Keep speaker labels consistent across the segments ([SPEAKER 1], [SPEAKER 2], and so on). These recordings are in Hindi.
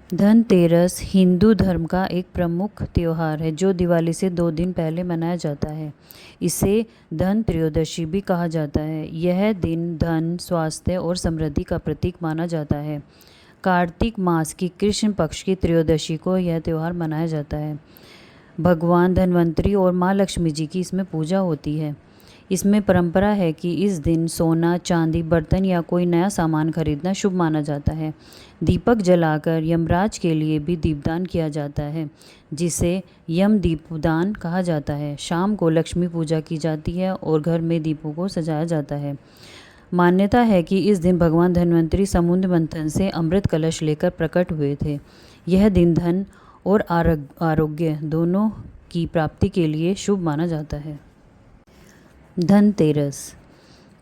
[SPEAKER 1] धनतेरस हिंदू धर्म का एक प्रमुख त्योहार है जो दिवाली से 2 दिन पहले मनाया जाता है। इसे धन त्रयोदशी भी कहा जाता है। यह दिन धन, स्वास्थ्य और समृद्धि का प्रतीक माना जाता है। कार्तिक मास की कृष्ण पक्ष की त्रयोदशी को यह त्यौहार मनाया जाता है। भगवान धन्वंतरी और माँ लक्ष्मी जी की इसमें पूजा होती है। इसमें परंपरा है कि इस दिन सोना, चांदी, बर्तन या कोई नया सामान खरीदना शुभ माना जाता है। दीपक जलाकर यमराज के लिए भी दीपदान किया जाता है, जिसे यम दीपदान कहा जाता है। शाम को लक्ष्मी पूजा की जाती है और घर में दीपों को सजाया जाता है। मान्यता है कि इस दिन भगवान धन्वंतरी समुद्र मंथन से अमृत कलश लेकर प्रकट हुए थे। यह दिन धन और आरोग्य दोनों की प्राप्ति के लिए शुभ माना जाता है। धनतेरस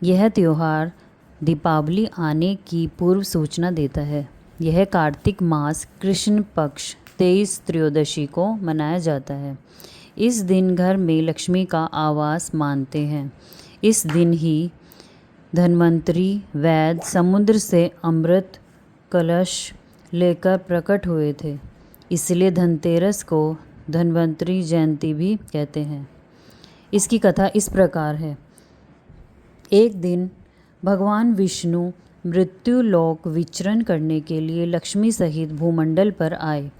[SPEAKER 1] यह त्यौहार दीपावली आने की पूर्व सूचना देता है। यह कार्तिक मास कृष्ण पक्ष 23 त्रयोदशी को मनाया जाता है। इस दिन घर में लक्ष्मी का आवास मानते हैं। इस दिन ही धन्वंतरी वैद्य समुद्र से अमृत कलश लेकर प्रकट हुए थे। इसलिए धनतेरस को धन्वंतरी जयंती भी कहते हैं। इसकी कथा इस प्रकार है। एक दिन भगवान विष्णु मृत्युलोक विचरण करने के लिए लक्ष्मी सहित भूमंडल पर आए।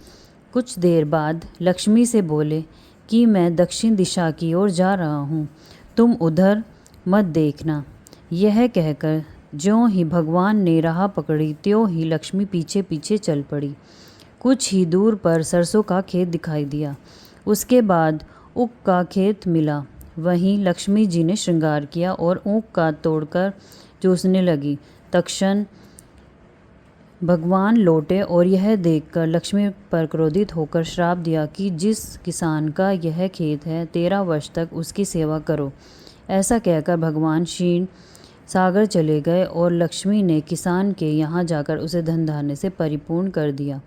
[SPEAKER 1] कुछ देर बाद लक्ष्मी से बोले कि मैं दक्षिण दिशा की ओर जा रहा हूँ, तुम उधर मत देखना। यह कहकर ज्यों ही भगवान ने राह पकड़ी त्यों ही लक्ष्मी पीछे पीछे चल पड़ी। कुछ ही दूर पर सरसों का खेत दिखाई दिया। उसके बाद ऊख का खेत मिला। वहीं लक्ष्मी जी ने श्रृंगार किया और ऊख का तोड़कर चूसने लगी। तत्क्षण भगवान लौटे और यह देखकर लक्ष्मी पर क्रोधित होकर श्राप दिया कि जिस किसान का यह खेत है 13 वर्ष तक उसकी सेवा करो। ऐसा कहकर भगवान क्षीण सागर चले गए और लक्ष्मी ने किसान के यहाँ जाकर उसे धन धान्य से परिपूर्ण कर दिया।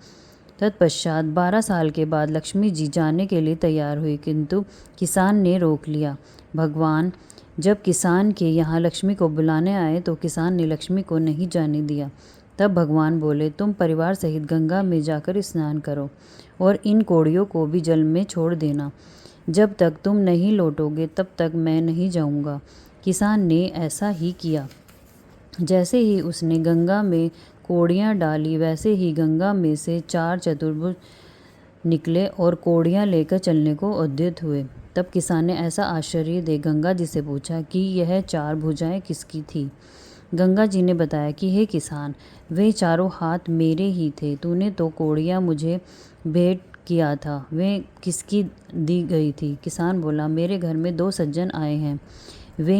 [SPEAKER 1] तत्पश्चात 12 साल के बाद लक्ष्मी जी जाने के लिए तैयार हुई, किंतु किसान ने रोक लिया। भगवान जब किसान के यहाँ लक्ष्मी को बुलाने आए तो किसान ने लक्ष्मी को नहीं जाने दिया। तब भगवान बोले, तुम परिवार सहित गंगा में जाकर स्नान करो और इन कोड़ियों को भी जल में छोड़ देना। जब तक तुम नहीं लौटोगे तब तक मैं नहीं जाऊँगा। किसान ने ऐसा ही किया। जैसे ही उसने गंगा में कोड़ियाँ डाली वैसे ही गंगा में से 4 चतुर्भुज निकले और कोड़ियाँ लेकर चलने को उद्यत हुए। तब किसान ने ऐसा आश्चर्य देख गंगा जी से पूछा कि यह 4 भुजाएं किसकी थी। गंगा जी ने बताया कि हे किसान, वे चारों हाथ मेरे ही थे। तूने तो कोड़ियाँ मुझे भेंट किया था, वे किसकी दी गई थी। किसान बोला, मेरे घर में 2 सज्जन आए हैं, वे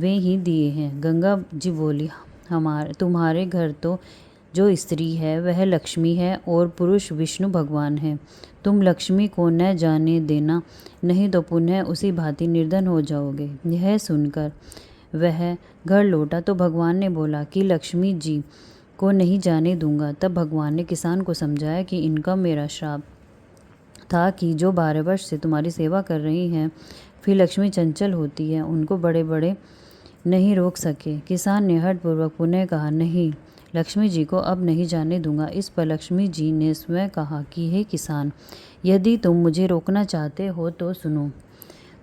[SPEAKER 1] ही दिए हैं। गंगा जी बोली, तुम्हारे घर तो जो स्त्री है वह लक्ष्मी है और पुरुष विष्णु भगवान है। तुम लक्ष्मी को न जाने देना, नहीं तो पुनः उसी भांति निर्धन हो जाओगे। यह सुनकर वह घर लौटा तो भगवान ने बोला कि लक्ष्मी जी को नहीं जाने दूंगा। तब भगवान ने किसान को समझाया कि इनका मेरा श्राप था कि जो 12 वर्ष से तुम्हारी सेवा कर रही हैं, फिर लक्ष्मी चंचल होती है, उनको बड़े बड़े नहीं रोक सके। किसान ने हठपूर्वक पुनः कहा, नहीं, लक्ष्मी जी को अब नहीं जाने दूंगा। इस पर लक्ष्मी जी ने स्वयं कहा कि हे किसान, यदि तुम मुझे रोकना चाहते हो तो सुनो।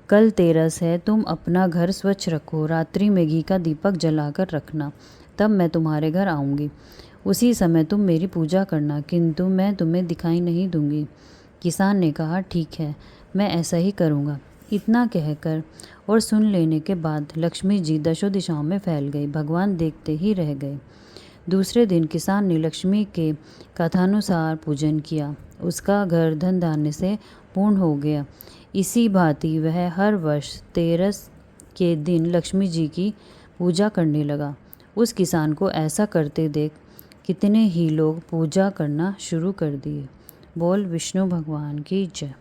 [SPEAKER 1] कल तेरस है, तुम अपना घर स्वच्छ रखो, रात्रि में घी का दीपक जलाकर रखना, तब मैं तुम्हारे घर आऊँगी। उसी समय तुम मेरी पूजा करना, किंतु मैं तुम्हें दिखाई नहीं दूंगी। किसान ने कहा, ठीक है, मैं ऐसा ही करूँगा। इतना कहकर और सुन लेने के बाद लक्ष्मी जी दशों दिशाओं में फैल गई। भगवान देखते ही रह गए। दूसरे दिन किसान ने लक्ष्मी के कथानुसार पूजन किया। उसका घर धन धान्य से पूर्ण हो गया। इसी भांति वह हर वर्ष तेरस के दिन लक्ष्मी जी की पूजा करने लगा। उस किसान को ऐसा करते देख कितने ही लोग पूजा करना शुरू कर दिए। बोल विष्णु भगवान की जय।